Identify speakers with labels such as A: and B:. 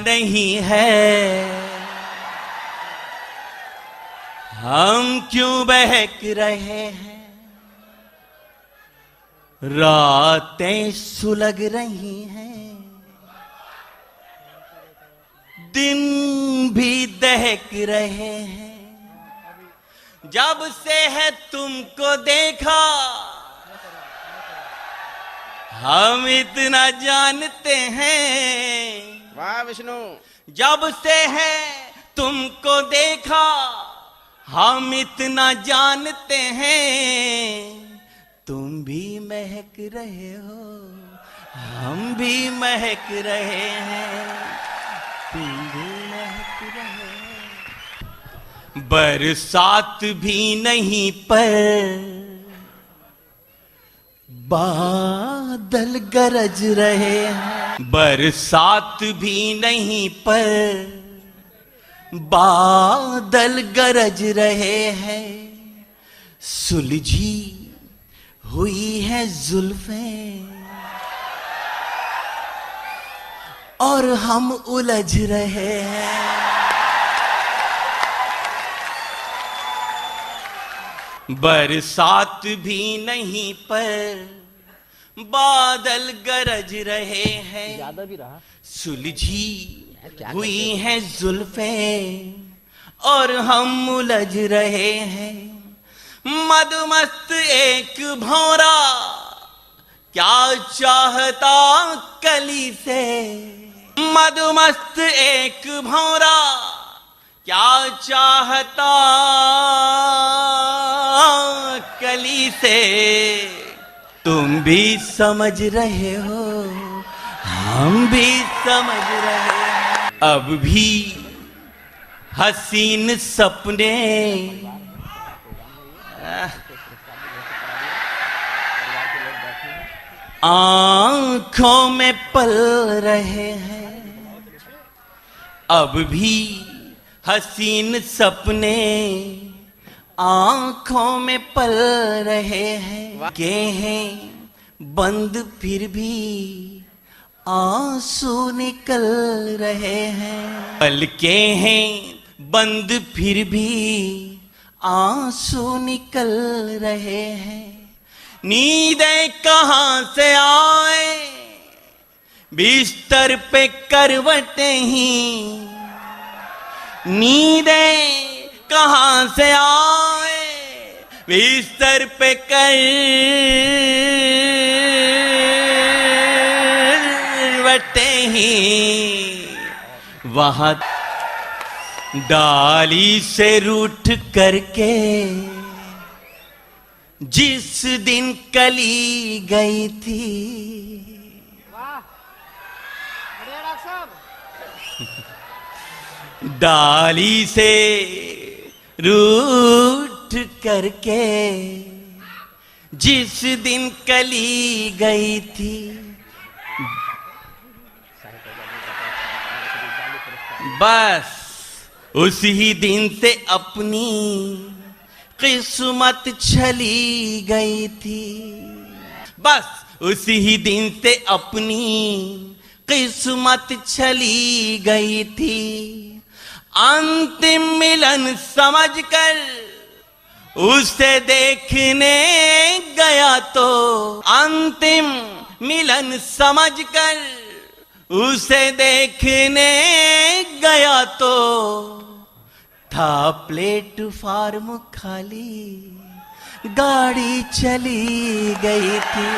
A: नहीं है, हम क्यों बहक रहे हैं, रातें सुलग रही हैं, दिन भी दहक रहे हैं। जब से है तुमको देखा हम इतना जानते हैं।
B: वाह विष्णु।
A: जब से है तुमको देखा हम इतना जानते हैं। तुम भी महक रहे हो, हम भी महक रहे हैं, तुम भी महक रहे हो। बरसात भी नहीं पर बादल गरज रहे हैं। बरसात भी नहीं पर बादल गरज रहे हैं। सुलझी हुई है जुल्फें और हम उलझ रहे हैं। बरसात भी नहीं पर बादल गरज रहे हैं।
B: ज्यादा भी रहा।
A: सुलझी हुई है जुल्फें और हम उलझ रहे हैं। मदमस्त एक भौरा क्या चाहता कली से। मदमस्त एक भौरा क्या चाहता कली से। तुम भी समझ रहे हो, हम भी समझ रहे हैं। अब भी हसीन सपने आंखों में पल रहे हैं। अब भी हसीन सपने आंखों में पल रहे हैं। के हैं बंद फिर भी आंसू निकल रहे हैं। पलके हैं बंद फिर भी आंसू निकल रहे हैं। नींदें कहां से आए बिस्तर पे करवटें ही। नींदें कहां से आए बिस्तर पे करवटें ही। वहां डाली से रूठ करके जिस दिन कली गई थी।
B: वाह बढ़िया साहब।
A: डाली से रूठ करके जिस दिन कली गई थी। बस उसी दिन से अपनी किस्मत छली गई थी। बस उसी दिन से अपनी किस्मत छली गई थी। अंतिम मिलन समझकर उसे देखने गया तो। अंतिम मिलन समझकर उसे देखने गया तो था प्लेटफार्म खाली, गाड़ी चली गई थी।